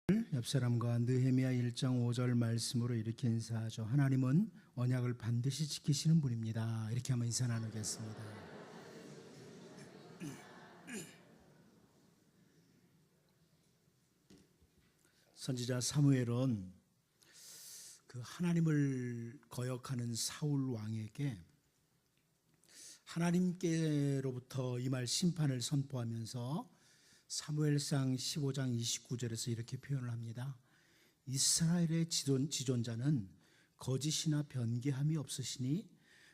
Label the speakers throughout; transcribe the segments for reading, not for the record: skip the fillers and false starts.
Speaker 1: 옆 사람과 느헤미야 1장 5절 말씀으로 이렇게 인사하죠. 하나님은 언약을 반드시 지키시는 분입니다. 이렇게 한번 인사 나누겠습니다. 선지자 사무엘은 그 하나님을 거역하는 사울 왕에게 하나님께로부터 임할 심판을 선포하면서 사무엘상 15장 29절에서 이렇게 표현을 합니다. 이스라엘의 지존자는 거짓이나 변개함이 없으시니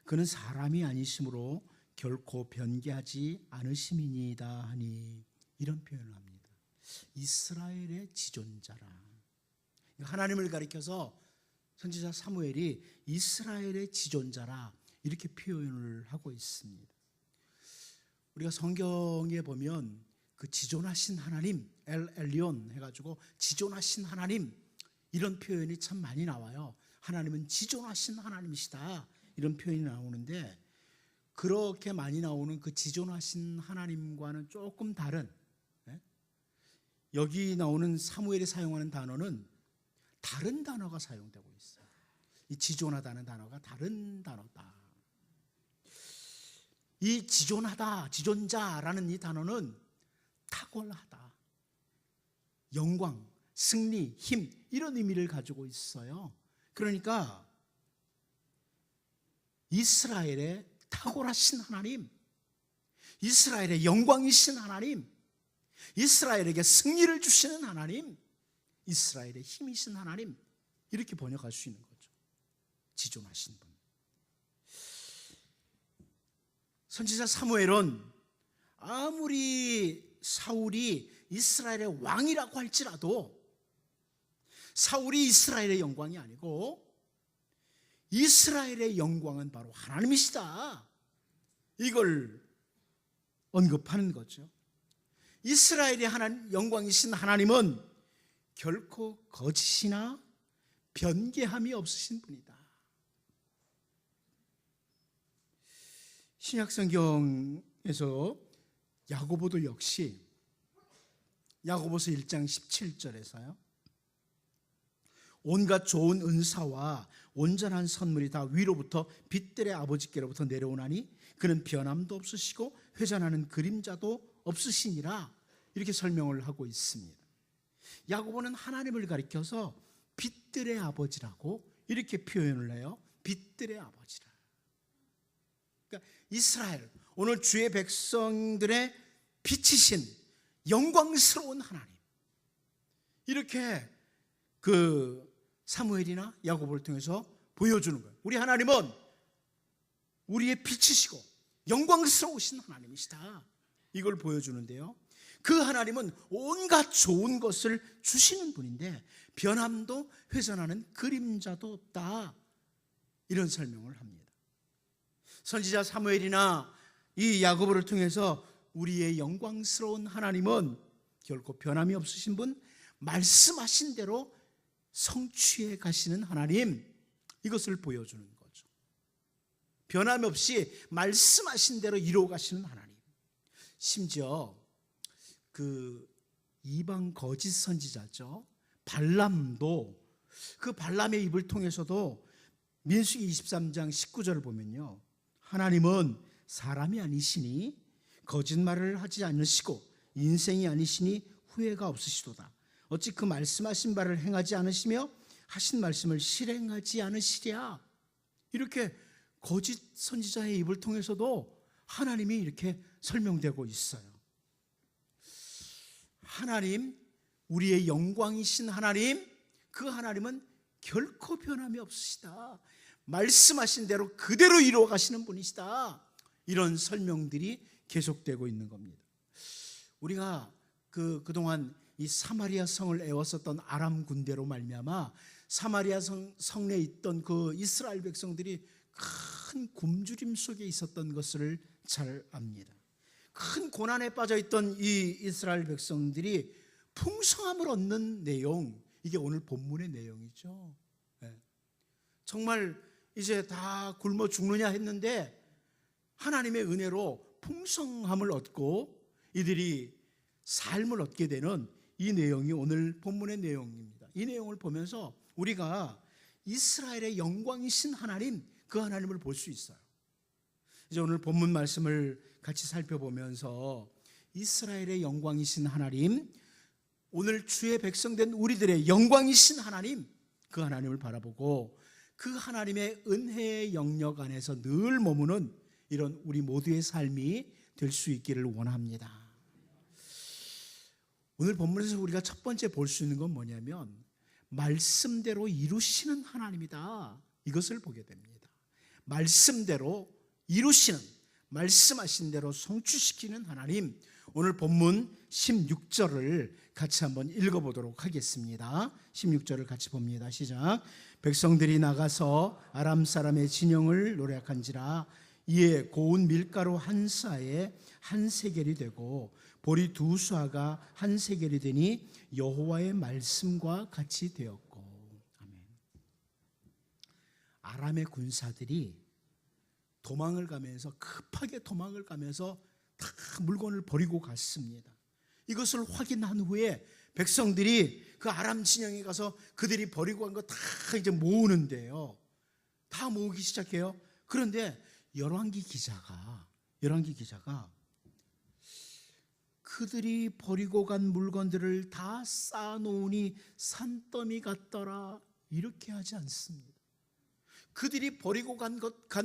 Speaker 1: 그는 사람이 아니심으로 결코 변개하지 않으심이니이다 하니, 이런 표현을 합니다. 이스라엘의 지존자라. 하나님을 가리켜서 선지자 사무엘이 이스라엘의 지존자라 이렇게 표현을 하고 있습니다. 우리가 성경에 보면 그 지존하신 하나님, 엘리온 해가지고 지존하신 하나님, 이런 표현이 참 많이 나와요. 하나님은 지존하신 하나님이시다, 이런 표현이 나오는데, 그렇게 많이 나오는 그 지존하신 하나님과는 조금 다른, 여기 나오는 사무엘이 사용하는 단어는 다른 단어가 사용되고 있어요. 이 지존하다는 단어가 다른 단어다. 이 지존하다, 지존자라는 이 단어는 탁월하다, 영광, 승리, 힘, 이런 의미를 가지고 있어요. 그러니까 이스라엘의 탁월하신 하나님, 이스라엘의 영광이신 하나님, 이스라엘에게 승리를 주시는 하나님, 이스라엘의 힘이신 하나님, 이렇게 번역할 수 있는 거죠. 지존하신 분. 선지자 사무엘은 아무리 사울이 이스라엘의 왕이라고 할지라도 사울이 이스라엘의 영광이 아니고 이스라엘의 영광은 바로 하나님이시다, 이걸 언급하는 거죠. 이스라엘의 영광이신 하나님은 결코 거짓이나 변개함이 없으신 분이다. 신약성경에서 야고보도 역시 야고보서 1장 17절에서요, 온갖 좋은 은사와 온전한 선물이 다 위로부터 빛들의 아버지께로부터 내려오나니 그는 변함도 없으시고 회전하는 그림자도 없으시니라, 이렇게 설명을 하고 있습니다. 야고보는 하나님을 가리켜서 빛들의 아버지라고 이렇게 표현을 해요. 빛들의 아버지라. 그러니까 이스라엘, 오늘 주의 백성들의 빛이신 영광스러운 하나님, 이렇게 그 사무엘이나 야고보를 통해서 보여주는 거예요. 우리 하나님은 우리의 빛이시고 영광스러우신 하나님이시다, 이걸 보여주는데요, 그 하나님은 온갖 좋은 것을 주시는 분인데 변함도 훼손하는 그림자도 없다, 이런 설명을 합니다. 선지자 사무엘이나 이 야고보를 통해서 우리의 영광스러운 하나님은 결코 변함이 없으신 분, 말씀하신 대로 성취해 가시는 하나님, 이것을 보여주는 거죠. 변함 없이 말씀하신 대로 이루어 가시는 하나님. 심지어 그 이방 거짓 선지자죠, 발람도, 그 발람의 입을 통해서도 민수기 23장 19절을 보면요, 하나님은 사람이 아니시니 거짓말을 하지 않으시고 인생이 아니시니 후회가 없으시도다. 어찌 그 말씀하신 바를 행하지 않으시며 하신 말씀을 실행하지 않으시랴. 이렇게 거짓 선지자의 입을 통해서도 하나님이 이렇게 설명되고 있어요. 하나님, 우리의 영광이신 하나님, 그 하나님은 결코 변함이 없으시다, 말씀하신 대로 그대로 이루어 가시는 분이시다, 이런 설명들이 계속되고 있는 겁니다. 우리가 그동안 이 사마리아 성을 애웠었던 아람 군대로 말미암아 사마리아 성내에 있던 그 이스라엘 백성들이 큰 굶주림 속에 있었던 것을 잘 압니다. 큰 고난에 빠져 있던 이 이스라엘 백성들이 풍성함을 얻는 내용, 이게 오늘 본문의 내용이죠. 정말 이제 다 굶어 죽느냐 했는데 하나님의 은혜로 풍성함을 얻고 이들이 삶을 얻게 되는 이 내용이 오늘 본문의 내용입니다. 이 내용을 보면서 우리가 이스라엘의 영광이신 하나님, 그 하나님을 볼 수 있어요. 이제 오늘 본문 말씀을 같이 살펴보면서 이스라엘의 영광이신 하나님, 오늘 주의 백성된 우리들의 영광이신 하나님, 그 하나님을 바라보고 그 하나님의 은혜의 영역 안에서 늘 머무는 이런 우리 모두의 삶이 될 수 있기를 원합니다. 오늘 본문에서 우리가 첫 번째 볼 수 있는 건 뭐냐면 말씀대로 이루시는 하나님이다, 이것을 보게 됩니다. 말씀대로 이루시는, 말씀하신 대로 성취시키는 하나님, 오늘 본문 16절을 같이 한번 읽어보도록 하겠습니다. 16절을 같이 봅니다. 시작. 백성들이 나가서 아람 사람의 진영을 노략한지라 이에 고운 밀가루 한 사에 한 세겔이 되고 보리 두 수아가 한 세겔이 되니 여호와의 말씀과 같이 되었고. 아멘. 아람의 군사들이 도망을 가면서, 급하게 도망을 가면서 다 물건을 버리고 갔습니다. 이것을 확인한 후에 백성들이 그 아람 진영에 가서 그들이 버리고 간 거 다 이제 모으는데요. 다 모으기 시작해요. 그런데 열왕기 기자가 그들이 버리고 간 물건들을 다 쌓아놓으니 산더미 같더라, 이렇게 하지 않습니다. 그들이 버리고 간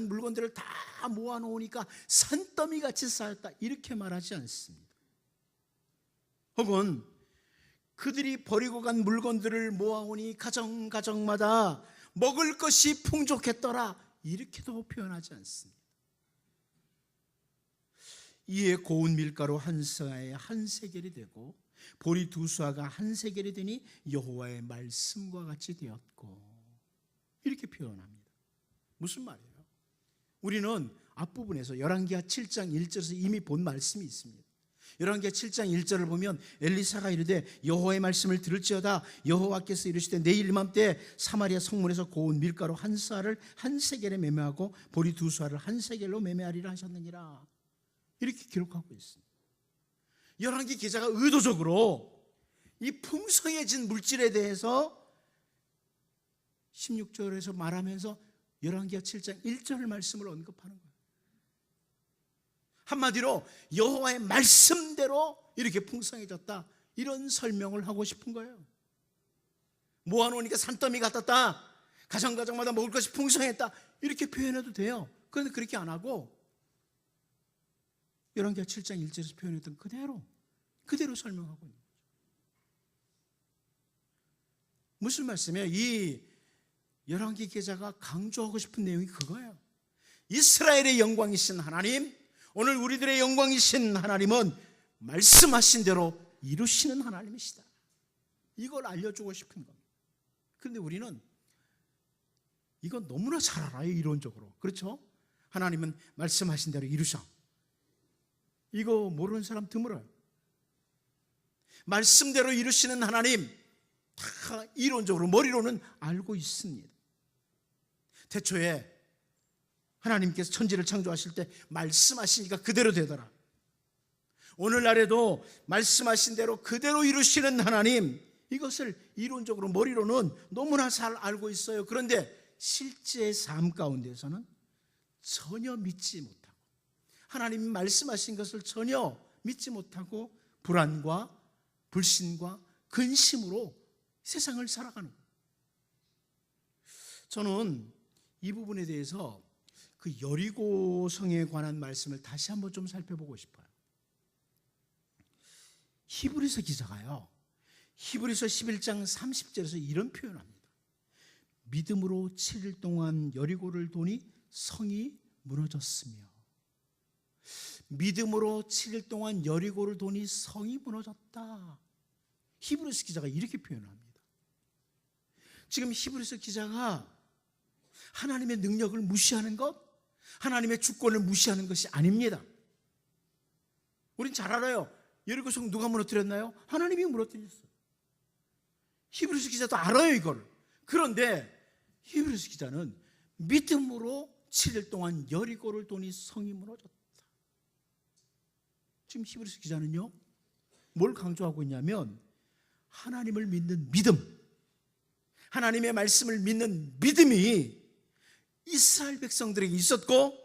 Speaker 1: 물건들을 다 모아놓으니까 산더미 같이 쌓였다, 이렇게 말하지 않습니다. 혹은 그들이 버리고 간 물건들을 모아오니 가정마다 먹을 것이 풍족했더라, 이렇게도 표현하지 않습니다. 이에 고운 밀가루 한 사에 한 세겔이 되고 보리 두 수아가 한 세겔이 되니 여호와의 말씀과 같이 되었고, 이렇게 표현합니다. 무슨 말이에요? 우리는 앞부분에서 열왕기하 7장 1절에서 이미 본 말씀이 있습니다. 열왕기하 7장 1절을 보면 엘리사가 이르되 여호와의 말씀을 들을지어다 여호와께서 이르시되 내일 이맘때 사마리아 성문에서 고운 밀가루 한 사를 한 세겔에 매매하고 보리 두 수아를 한 세겔로 매매하리라 하셨느니라, 이렇게 기록하고 있습니다. 열왕기 기자가 의도적으로 이 풍성해진 물질에 대해서 16절에서 말하면서 열왕기하 7장 1절 말씀을 언급하는 거예요. 한마디로 여호와의 말씀대로 이렇게 풍성해졌다, 이런 설명을 하고 싶은 거예요. 모아놓으니까 산더미 같았다, 가정마다 먹을 것이 풍성했다, 이렇게 표현해도 돼요. 그런데 그렇게 안 하고 열왕기하 7장 1절에서 표현했던 그대로 설명하고 있는 거죠. 무슨 말씀이에요? 이 열왕기 기자가 강조하고 싶은 내용이 그거예요. 이스라엘의 영광이신 하나님, 오늘 우리들의 영광이신 하나님은 말씀하신 대로 이루시는 하나님이시다, 이걸 알려주고 싶은 겁니다. 그런데 우리는 이건 너무나 잘 알아요, 이론적으로. 그렇죠? 하나님은 말씀하신 대로 이루셔, 이거 모르는 사람 드물어요. 말씀대로 이루시는 하나님, 다 이론적으로 머리로는 알고 있습니다. 태초에 하나님께서 천지를 창조하실 때 말씀하시니까 그대로 되더라. 오늘날에도 말씀하신 대로 그대로 이루시는 하나님, 이것을 이론적으로 머리로는 너무나 잘 알고 있어요. 그런데 실제 삶 가운데서는 전혀 믿지 못하고, 하나님이 말씀하신 것을 전혀 믿지 못하고 불안과 불신과 근심으로 세상을 살아가는 거예요. 저는 이 부분에 대해서 그 여리고 성에 관한 말씀을 다시 한번 좀 살펴보고 싶어요. 히브리서 기자가요, 히브리서 11장 30절에서 이런 표현을 합니다. 믿음으로 7일 동안 여리고를 도니 성이 무너졌으며, 믿음으로 7일 동안 여리고를 도니 성이 무너졌다, 히브리서 기자가 이렇게 표현합니다. 지금 히브리서 기자가 하나님의 능력을 무시하는 것, 하나님의 주권을 무시하는 것이 아닙니다. 우린 잘 알아요. 여리고 성 누가 무너뜨렸나요? 하나님이 무너뜨렸어요. 히브리서 기자도 알아요, 이걸. 그런데 히브리서 기자는 믿음으로 7일 동안 여리고를 도니 성이 무너졌다. 지금 히브리서 기자는요, 뭘 강조하고 있냐면 하나님을 믿는 믿음, 하나님의 말씀을 믿는 믿음이 이스라엘 백성들에게 있었고,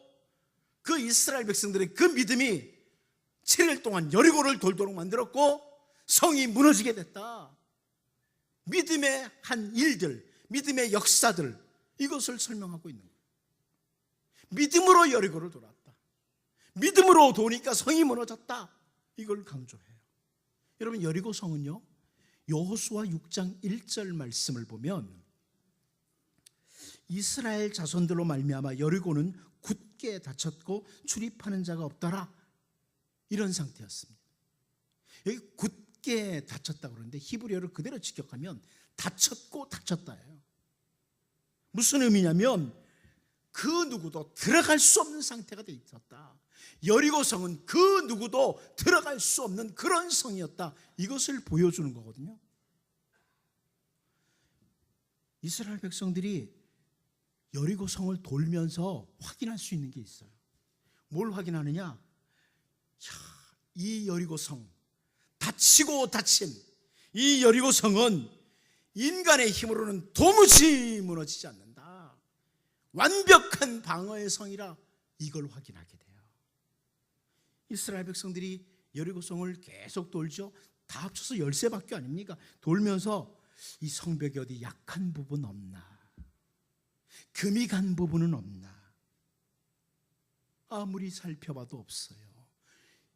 Speaker 1: 그 이스라엘 백성들의 그 믿음이 7일 동안 여리고를 돌도록 만들었고 성이 무너지게 됐다. 믿음의 한 일들, 믿음의 역사들, 이것을 설명하고 있는 거예요. 믿음으로 여리고를 돌았다. 믿음으로 도니까 성이 무너졌다. 이걸 강조해요. 여러분, 여리고 성은요, 여호수아 6장 1절 말씀을 보면 이스라엘 자손들로 말미암아 여리고는 굳게 닫혔고 출입하는 자가 없더라, 이런 상태였습니다. 여기 굳게 닫혔다고 그러는데 히브리어를 그대로 직역하면 닫혔고 닫혔다예요. 무슨 의미냐면 그 누구도 들어갈 수 없는 상태가 돼 있었다. 여리고성은 그 누구도 들어갈 수 없는 그런 성이었다. 이것을 보여주는 거거든요. 이스라엘 백성들이 여리고성을 돌면서 확인할 수 있는 게 있어요. 뭘 확인하느냐? 이 여리고성, 닫히고 닫힌 이 여리고성은 인간의 힘으로는 도무지 무너지지 않는다. 완벽한 방어의 성이라, 이걸 확인하게 돼요. 이스라엘 백성들이 여리고성을 계속 돌죠. 다 합쳐서 13바퀴 아닙니까? 돌면서 이 성벽에 어디 약한 부분 없나, 금이 간 부분은 없나, 아무리 살펴봐도 없어요.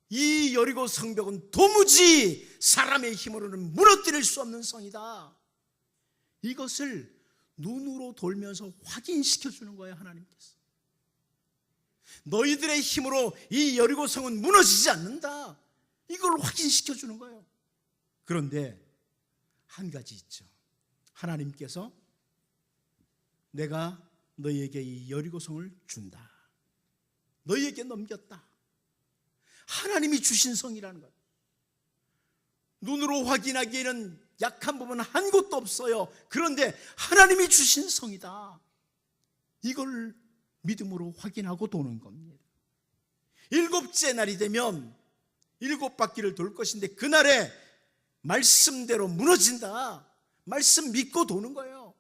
Speaker 1: 이 여리고 성벽은 도무지 사람의 힘으로는 무너뜨릴 수 없는 성이다. 이것을 눈으로 돌면서 확인시켜 주는 거예요, 하나님께서. 너희들의 힘으로 이 여리고 성은 무너지지 않는다. 이걸 확인시켜 주는 거예요. 그런데 한 가지 있죠. 하나님께서 내가 너희에게 이 여리고 성을 준다, 너희에게 넘겼다. 하나님이 주신 성이라는 것. 눈으로 확인하기에는 약한 부분 한 곳도 없어요. 그런데 하나님이 주신 성이다. 이걸 믿음으로 확인하고 도는 겁니다. 7째 날이 되면 7바퀴를 돌 것인데 그날에 말씀대로 무너진다. 말씀 믿고 도는 거예요.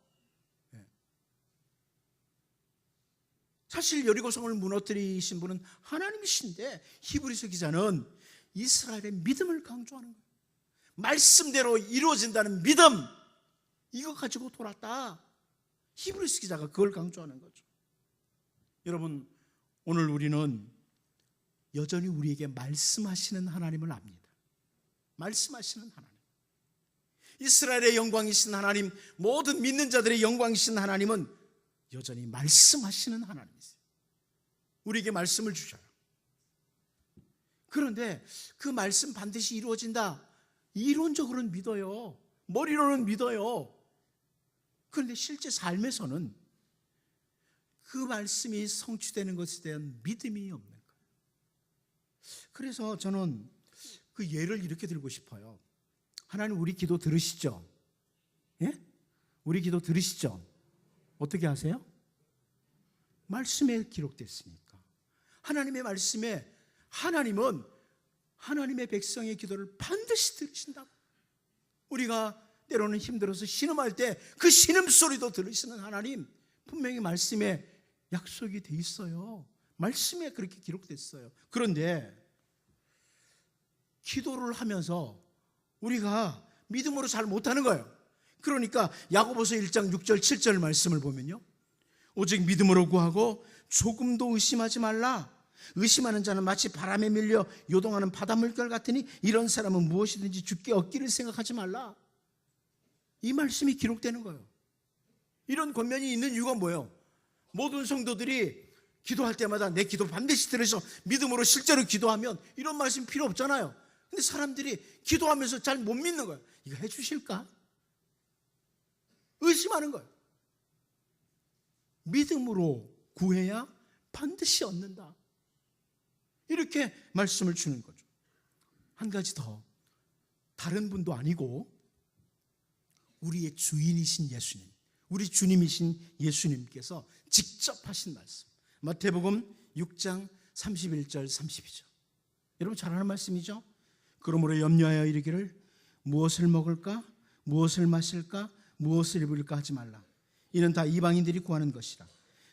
Speaker 1: 사실 여리고성을 무너뜨리신 분은 하나님이신데 히브리서 기자는 이스라엘의 믿음을 강조하는 거예요. 말씀대로 이루어진다는 믿음, 이거 가지고 돌았다. 히브리서 기자가 그걸 강조하는 거죠. 여러분, 오늘 우리는 여전히 우리에게 말씀하시는 하나님을 압니다. 말씀하시는 하나님, 이스라엘의 영광이신 하나님, 모든 믿는 자들의 영광이신 하나님은 여전히 말씀하시는 하나님이세요. 우리에게 말씀을 주셔요. 그런데 그 말씀 반드시 이루어진다, 이론적으로는 믿어요. 머리로는 믿어요. 그런데 실제 삶에서는 그 말씀이 성취되는 것에 대한 믿음이 없는 거예요. 그래서 저는 그 예를 이렇게 들고 싶어요. 하나님, 우리 기도 들으시죠? 예? 우리 기도 들으시죠? 어떻게 하세요? 말씀에 기록됐으니까. 하나님의 말씀에 하나님은 하나님의 백성의 기도를 반드시 들으신다고. 우리가 때로는 힘들어서 신음할 때 그 신음소리도 들으시는 하나님, 분명히 말씀에 약속이 돼 있어요. 말씀에 그렇게 기록됐어요. 그런데 기도를 하면서 우리가 믿음으로 잘 못하는 거예요. 그러니까 야고보서 1장 6절 7절 말씀을 보면요, 오직 믿음으로 구하고 조금도 의심하지 말라. 의심하는 자는 마치 바람에 밀려 요동하는 바닷물결 같으니 이런 사람은 무엇이든지 주께 얻기를 생각하지 말라. 이 말씀이 기록되는 거예요. 이런 권면이 있는 이유가 뭐예요? 모든 성도들이 기도할 때마다 내 기도 반드시 들으셔 믿음으로 실제로 기도하면 이런 말씀 필요 없잖아요. 근데 사람들이 기도하면서 잘 못 믿는 거예요. 이거 해주실까? 의심하는 거예요. 믿음으로 구해야 반드시 얻는다, 이렇게 말씀을 주는 거죠. 한 가지 더, 다른 분도 아니고 우리의 주인이신 예수님, 우리 주님이신 예수님께서 직접 하신 말씀, 마태복음 6장 31절 32절. 여러분 잘 아는 말씀이죠? 그러므로 염려하여 이르기를 무엇을 먹을까, 무엇을 마실까? 무엇을 입을까 하지 말라. 이는 다 이방인들이 구하는 것이라.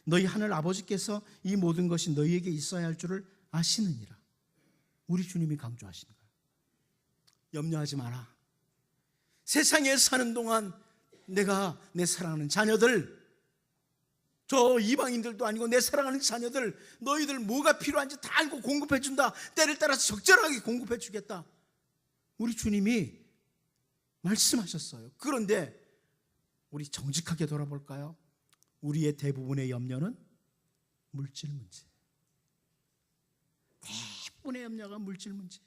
Speaker 1: 너희 하늘 아버지께서 이 모든 것이 너희에게 있어야 할 줄을 아시느니라. 우리 주님이 강조하시는 거예요. 염려하지 마라. 세상에 사는 동안 내가 내 사랑하는 자녀들, 저 이방인들도 아니고 내 사랑하는 자녀들, 너희들 뭐가 필요한지 다 알고 공급해 준다. 때를 따라서 적절하게 공급해 주겠다. 우리 주님이 말씀하셨어요. 그런데 우리 정직하게 돌아볼까요? 우리의 대부분의 염려는 물질 문제. 대부분의 염려가 물질 문제.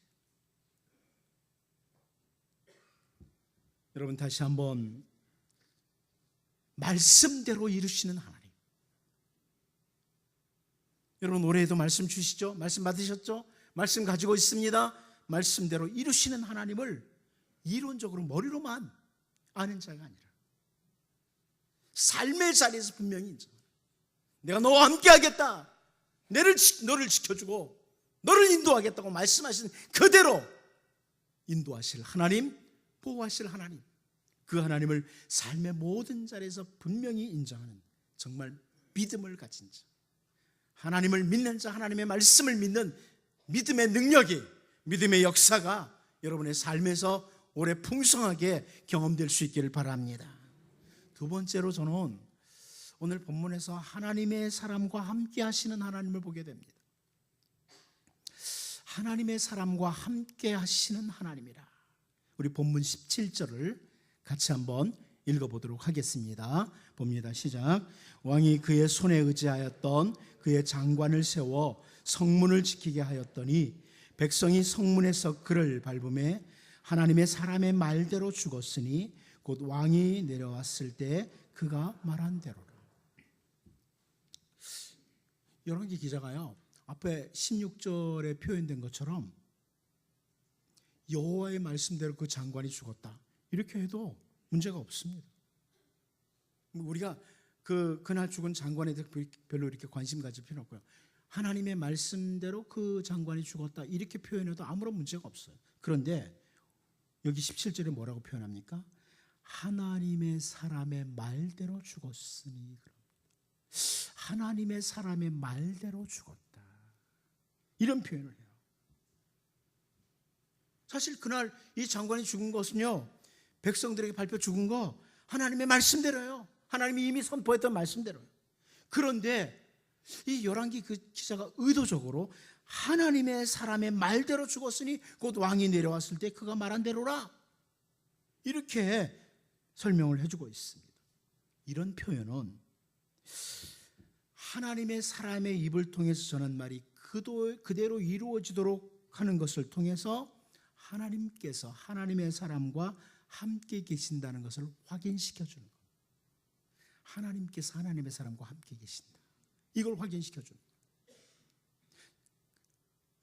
Speaker 1: 여러분, 다시 한번 말씀대로 이루시는 하나님. 여러분, 올해에도 말씀 주시죠? 말씀 받으셨죠? 말씀 가지고 있습니다. 말씀대로 이루시는 하나님을 이론적으로 머리로만 아는 자가 아니라 삶의 자리에서 분명히 인정합니다. 내가 너와 함께 하겠다, 너를 지켜주고 너를 인도하겠다고 말씀하신 그대로 인도하실 하나님, 보호하실 하나님, 그 하나님을 삶의 모든 자리에서 분명히 인정하는 정말 믿음을 가진 자, 하나님을 믿는 자, 하나님의 말씀을 믿는 믿음의 능력이, 믿음의 역사가 여러분의 삶에서 오래 풍성하게 경험될 수 있기를 바랍니다. 두 번째로 저는 오늘 본문에서 하나님의 사람과 함께 하시는 하나님을 보게 됩니다. 하나님의 사람과 함께 하시는 하나님이라. 우리 본문 17절을 같이 한번 읽어보도록 하겠습니다. 봅니다. 시작. 왕이 그의 손에 의지하였던 그의 장관을 세워 성문을 지키게 하였더니 백성이 성문에서 그를 밟음에 하나님의 사람의 말대로 죽었으니 곧 왕이 내려왔을 때 그가 말한 대로라. 열왕기 기자가요, 앞에 16절에 표현된 것처럼 여호와의 말씀대로 그 장관이 죽었다, 이렇게 해도 문제가 없습니다. 우리가 그날 죽은 장관에 대해 별로 이렇게 관심 가질 필요 없고요. 하나님의 말씀대로 그 장관이 죽었다, 이렇게 표현해도 아무런 문제가 없어요. 그런데 여기 17절에 뭐라고 표현합니까? 하나님의 사람의 말대로 죽었으니. 하나님의 사람의 말대로 죽었다, 이런 표현을 해요. 사실 그날 이 장관이 죽은 것은요, 백성들에게 발표 죽은 거 하나님의 말씀대로요. 하나님이 이미 선포했던 말씀대로요. 그런데 이 열왕기 그 기자가 의도적으로 하나님의 사람의 말대로 죽었으니 곧 왕이 내려왔을 때 그가 말한 대로라, 이렇게 설명을 해주고 있습니다. 이런 표현은 하나님의 사람의 입을 통해서 전한 말이 그대로 이루어지도록 하는 것을 통해서 하나님께서 하나님의 사람과 함께 계신다는 것을 확인시켜 주는 겁니다. 하나님께서 하나님의 사람과 함께 계신다, 이걸 확인시켜 주는 겁니다.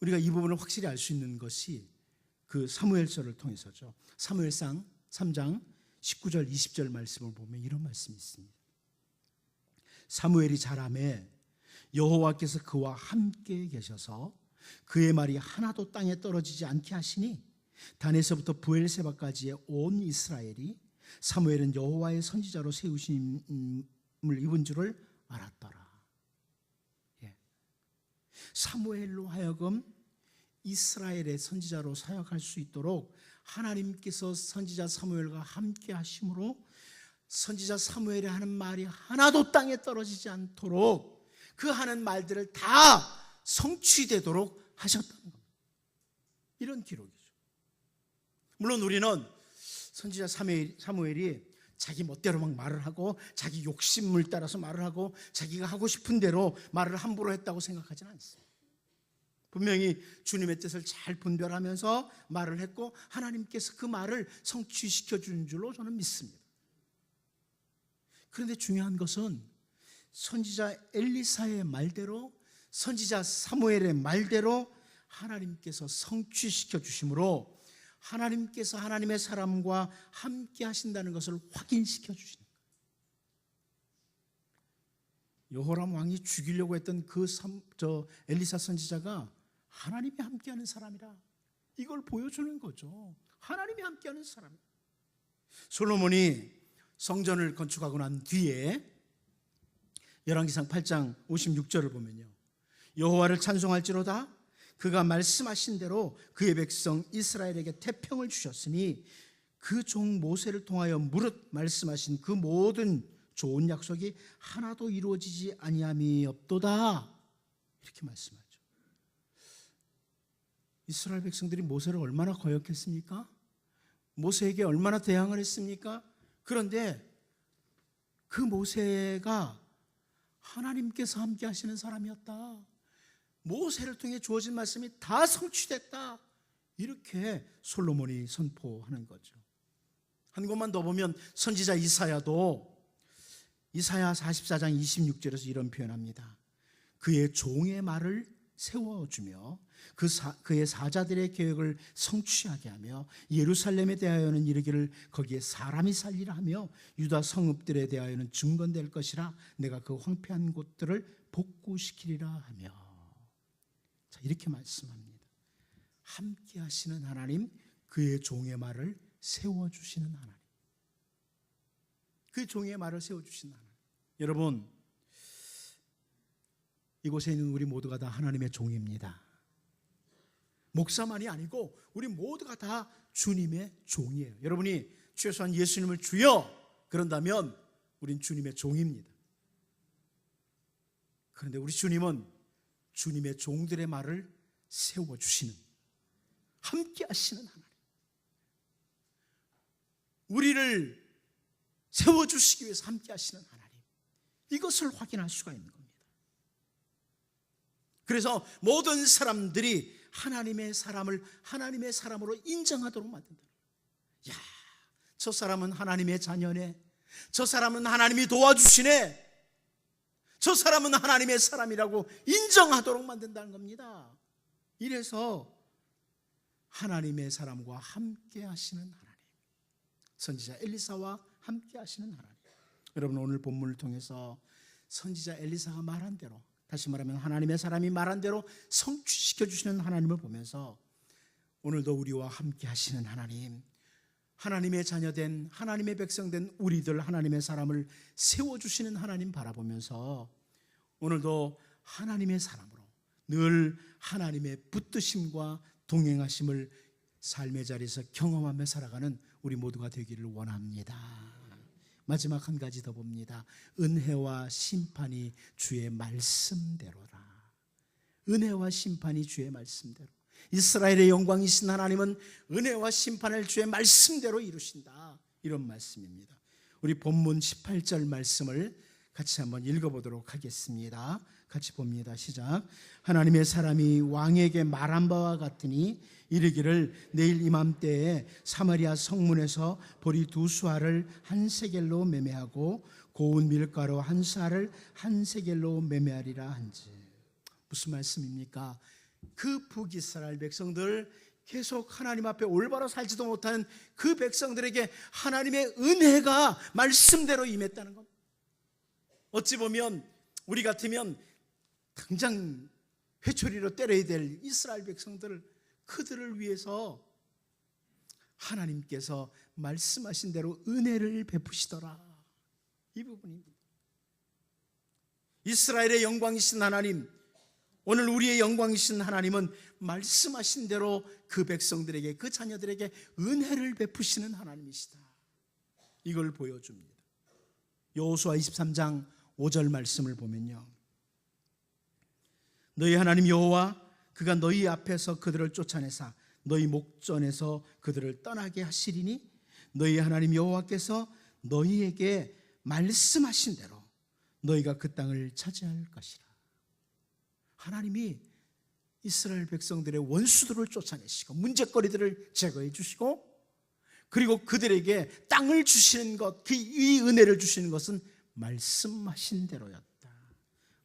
Speaker 1: 우리가 이 부분을 확실히 알 수 있는 것이 그 사무엘서를 통해서죠. 사무엘상 3장 19절 20절 말씀을 보면 이런 말씀이 있습니다. 사무엘이 자라매 여호와께서 그와 함께 계셔서 그의 말이 하나도 땅에 떨어지지 않게 하시니 단에서부터 부엘세바까지의 온 이스라엘이 사무엘은 여호와의 선지자로 세우심을 입은 줄을 알았더라. 사무엘로 하여금 이스라엘의 선지자로 사역할 수 있도록 하나님께서 선지자 사무엘과 함께 하심으로 선지자 사무엘이 하는 말이 하나도 땅에 떨어지지 않도록 그 하는 말들을 다 성취되도록 하셨다는 겁니다. 이런 기록이죠. 물론 우리는 선지자 사무엘이 자기 멋대로 막 말을 하고 자기 욕심을 따라서 말을 하고 자기가 하고 싶은 대로 말을 함부로 했다고 생각하지는 않습니다. 분명히 주님의 뜻을 잘 분별하면서 말을 했고 하나님께서 그 말을 성취시켜 주는 줄로 저는 믿습니다. 그런데 중요한 것은 선지자 엘리사의 말대로, 선지자 사무엘의 말대로 하나님께서 성취시켜 주심으로 하나님께서 하나님의 사람과 함께 하신다는 것을 확인시켜 주시는 거예요. 여호람 왕이 죽이려고 했던 엘리사 선지자가 하나님이 함께하는 사람이라, 이걸 보여주는 거죠. 하나님이 함께하는 사람. 솔로몬이 성전을 건축하고 난 뒤에 열왕기상 8장 56절을 보면요, 여호와를 찬송할지로다 그가 말씀하신 대로 그의 백성 이스라엘에게 태평을 주셨으니 그 종 모세를 통하여 무릇 말씀하신 그 모든 좋은 약속이 하나도 이루어지지 아니함이 없도다, 이렇게 말씀하죠. 이스라엘 백성들이 모세를 얼마나 거역했습니까? 모세에게 얼마나 대항을 했습니까? 그런데 그 모세가 하나님께서 함께 하시는 사람이었다, 모세를 통해 주어진 말씀이 다 성취됐다, 이렇게 솔로몬이 선포하는 거죠. 한 곳만 더 보면 선지자 이사야도 이사야 44장 26절에서 이런 표현합니다. 그의 종의 말을 세워주며 그의 사자들의 계획을 성취하게 하며 예루살렘에 대하여는 이르기를 거기에 사람이 살리라 하며 유다 성읍들에 대하여는 증건될 것이라 내가 그 황폐한 곳들을 복구시키리라 하며, 자, 이렇게 말씀합니다. 함께 하시는 하나님, 그의 종의 말을 세워주시는 하나님, 그 종의 말을 세워주시는 하나님. 여러분, 이곳에 있는 우리 모두가 다 하나님의 종입니다. 목사만이 아니고 우리 모두가 다 주님의 종이에요. 여러분이 최소한 예수님을 주여 그런다면 우린 주님의 종입니다. 그런데 우리 주님은 주님의 종들의 말을 세워주시는, 함께 하시는 하나님, 우리를 세워주시기 위해서 함께 하시는 하나님, 이것을 확인할 수가 있는 겁니다. 그래서 모든 사람들이 하나님의 사람을 하나님의 사람으로 인정하도록 만든다. 야, 저 사람은 하나님의 자녀네, 저 사람은 하나님이 도와주시네, 저 사람은 하나님의 사람이라고 인정하도록 만든다는 겁니다. 이래서 하나님의 사람과 함께 하시는 하나님, 선지자 엘리사와 함께 하시는 하나님. 여러분, 오늘 본문을 통해서 선지자 엘리사가 말한 대로, 다시 말하면 하나님의 사람이 말한 대로 성취시켜 주시는 하나님을 보면서 오늘도 우리와 함께 하시는 하나님, 하나님의 자녀된, 하나님의 백성된 우리들, 하나님의 사람을 세워주시는 하나님 바라보면서 오늘도 하나님의 사람으로 늘 하나님의 붙드심과 동행하심을 삶의 자리에서 경험하며 살아가는 우리 모두가 되기를 원합니다. 마지막 한 가지 더 봅니다. 은혜와 심판이 주의 말씀대로라. 은혜와 심판이 주의 말씀대로. 이스라엘의 영광이신 하나님은 은혜와 심판을 주의 말씀대로 이루신다, 이런 말씀입니다. 우리 본문 18절 말씀을 같이 한번 읽어보도록 하겠습니다. 같이 봅니다. 시작. 하나님의 사람이 왕에게 말한 바와 같으니 이르기를 내일 이맘때에 사마리아 성문에서 보리 2수알을 한 세겔로 매매하고 고운 밀가루 1사를 한 세겔로 매매하리라 한지. 무슨 말씀입니까? 그 북이스라엘 백성들, 계속 하나님 앞에 올바로 살지도 못하는 그 백성들에게 하나님의 은혜가 말씀대로 임했다는 것. 어찌 보면 우리 같으면 당장 회초리로 때려야 될 이스라엘 백성들을, 그들을 위해서 하나님께서 말씀하신 대로 은혜를 베푸시더라, 이 부분입니다. 이스라엘의 영광이신 하나님, 오늘 우리의 영광이신 하나님은 말씀하신 대로 그 백성들에게, 그 자녀들에게 은혜를 베푸시는 하나님이시다, 이걸 보여줍니다. 여호수아 23장 5절 말씀을 보면요, 너희 하나님 여호와 그가 너희 앞에서 그들을 쫓아내사 너희 목전에서 그들을 떠나게 하시리니 너희 하나님 여호와께서 너희에게 말씀하신 대로 너희가 그 땅을 차지할 것이라. 하나님이 이스라엘 백성들의 원수들을 쫓아내시고 문제거리들을 제거해 주시고, 그리고 그들에게 땅을 주시는 것, 이 은혜를 주시는 것은 말씀하신 대로였다.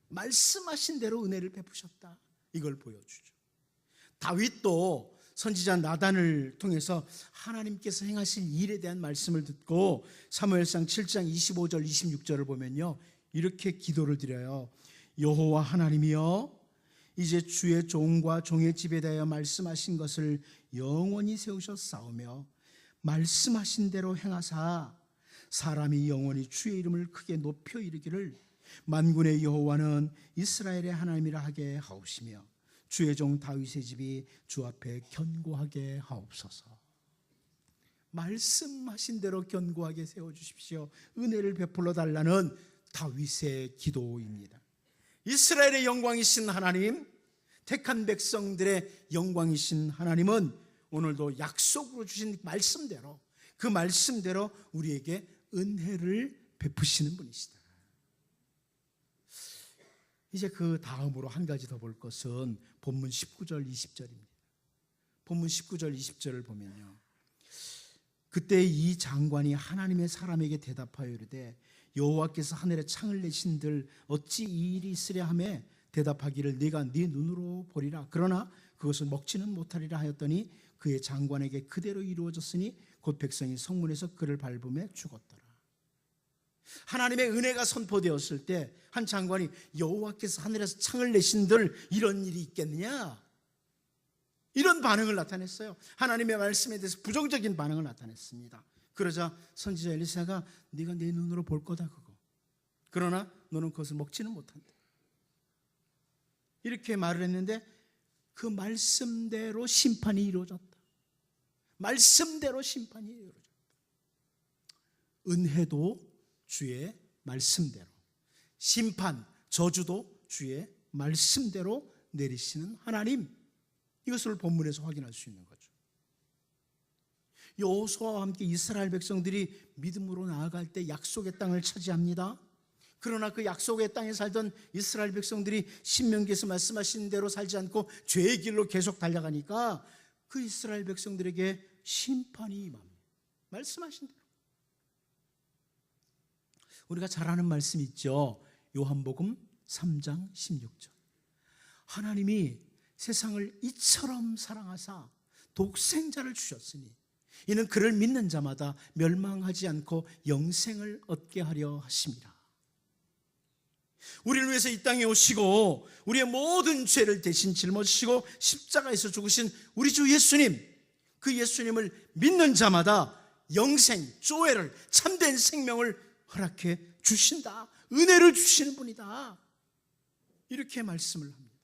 Speaker 1: 말씀하신 대로 은혜를 베푸셨다, 이걸 보여주죠. 다윗도 선지자 나단을 통해서 하나님께서 행하실 일에 대한 말씀을 듣고 사무엘상 7장 25절 26절을 보면요, 이렇게 기도를 드려요. 여호와 하나님이여, 이제 주의 종과 종의 집에 대하여 말씀하신 것을 영원히 세우셨사오며 말씀하신 대로 행하사 사람이 영원히 주의 이름을 크게 높여 이르기를 만군의 여호와는 이스라엘의 하나님이라 하게 하옵시며 주의 종 다윗의 집이 주 앞에 견고하게 하옵소서. 말씀하신 대로 견고하게 세워주십시오. 은혜를 베풀어 달라는 다윗의 기도입니다. 이스라엘의 영광이신 하나님, 택한 백성들의 영광이신 하나님은 오늘도 약속으로 주신 말씀대로, 그 말씀대로 우리에게 은혜를 베푸시는 분이시다. 이제 그 다음으로 한 가지 더 볼 것은 본문 19절 20절입니다. 본문 19절 20절을 보면요, 그때 이 장관이 하나님의 사람에게 대답하여 이르되 여호와께서 하늘에 창을 내신들 어찌 이 일이 있으랴 하매 대답하기를 네가 네 눈으로 보리라 그러나 그것을 먹지는 못하리라 하였더니 그의 장관에게 그대로 이루어졌으니 곧 백성이 성문에서 그를 밟음에 죽었더라. 하나님의 은혜가 선포되었을 때 한 장관이 여호와께서 하늘에서 창을 내신들 이런 일이 있겠느냐, 이런 반응을 나타냈어요. 하나님의 말씀에 대해서 부정적인 반응을 나타냈습니다. 그러자 선지자 엘리사가 네가 내 눈으로 볼 거다 그거, 그러나 너는 그것을 먹지는 못한다, 이렇게 말을 했는데 그 말씀대로 심판이 이루어졌다. 말씀대로 심판이 이루어졌다. 은혜도 주의 말씀대로, 심판, 저주도 주의 말씀대로 내리시는 하나님, 이것을 본문에서 확인할 수 있는 거죠. 여호수아와 함께 이스라엘 백성들이 믿음으로 나아갈 때 약속의 땅을 차지합니다. 그러나 그 약속의 땅에 살던 이스라엘 백성들이 신명기에서 말씀하신 대로 살지 않고 죄의 길로 계속 달려가니까 그 이스라엘 백성들에게 심판이 임합니다. 말씀하신 대로. 우리가 잘 아는 말씀 있죠. 요한복음 3장 16절. 하나님이 세상을 이처럼 사랑하사 독생자를 주셨으니 이는 그를 믿는 자마다 멸망하지 않고 영생을 얻게 하려 하심이라. 우리를 위해서 이 땅에 오시고 우리의 모든 죄를 대신 짊어지시고 십자가에서 죽으신 우리 주 예수님, 그 예수님을 믿는 자마다 영생, 조회를, 참된 생명을 허락해 주신다. 은혜를 주시는 분이다. 이렇게 말씀을 합니다.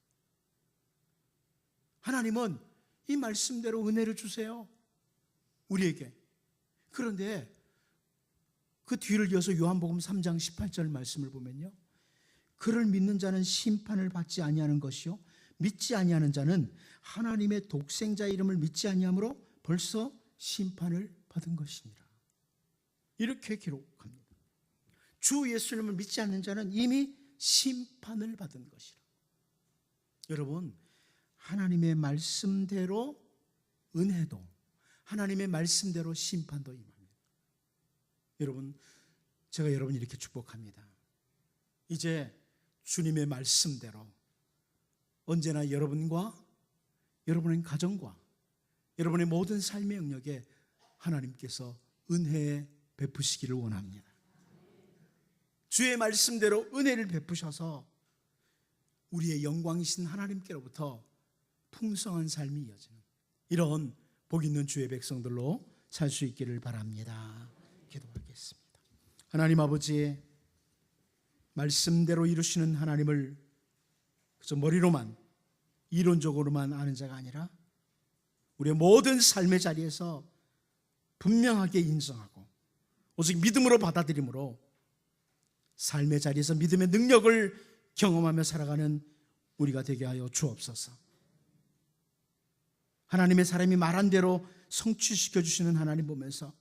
Speaker 1: 하나님은 이 말씀대로 은혜를 주세요, 우리에게. 그런데 그 뒤를 이어서 요한복음 3장 18절 말씀을 보면요, 그를 믿는 자는 심판을 받지 아니하는 것이요 믿지 아니하는 자는 하나님의 독생자 이름을 믿지 아니하므로 벌써 심판을 받은 것이니라. 이렇게 기록합니다. 주 예수님을 믿지 않는 자는 이미 심판을 받은 것이라. 여러분, 하나님의 말씀대로 은혜도, 하나님의 말씀대로 심판도 임합니다. 여러분, 제가 여러분 이렇게 축복합니다. 이제 주님의 말씀대로 언제나 여러분과 여러분의 가정과 여러분의 모든 삶의 영역에 하나님께서 은혜 베푸시기를 원합니다. 주의 말씀대로 은혜를 베푸셔서 우리의 영광이신 하나님께로부터 풍성한 삶이 이어지는 이런 복 있는 주의 백성들로 살 수 있기를 바랍니다. 기도하겠습니다. 하나님 아버지, 말씀대로 이루시는 하나님을 그저 머리로만, 이론적으로만 아는 자가 아니라 우리의 모든 삶의 자리에서 분명하게 인정하고 오직 믿음으로 받아들임으로 삶의 자리에서 믿음의 능력을 경험하며 살아가는 우리가 되게 하여 주옵소서. 하나님의 사람이 말한 대로 성취시켜 주시는 하나님 보면서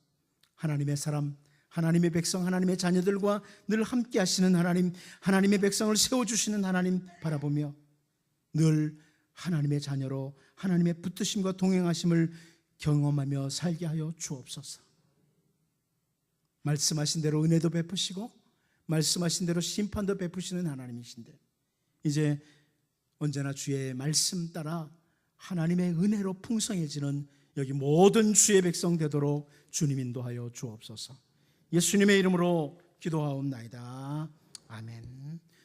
Speaker 1: 하나님의 사람, 하나님의 백성, 하나님의 자녀들과 늘 함께 하시는 하나님, 하나님의 백성을 세워주시는 하나님 바라보며 늘 하나님의 자녀로 하나님의 붙드심과 동행하심을 경험하며 살게 하여 주옵소서. 말씀하신 대로 은혜도 베푸시고 말씀하신 대로 심판도 베푸시는 하나님이신데 이제 언제나 주의 말씀 따라 하나님의 은혜로 풍성해지는 여기 모든 주의 백성 되도록 주님 인도하여 주옵소서. 예수님의 이름으로 기도하옵나이다. 아멘.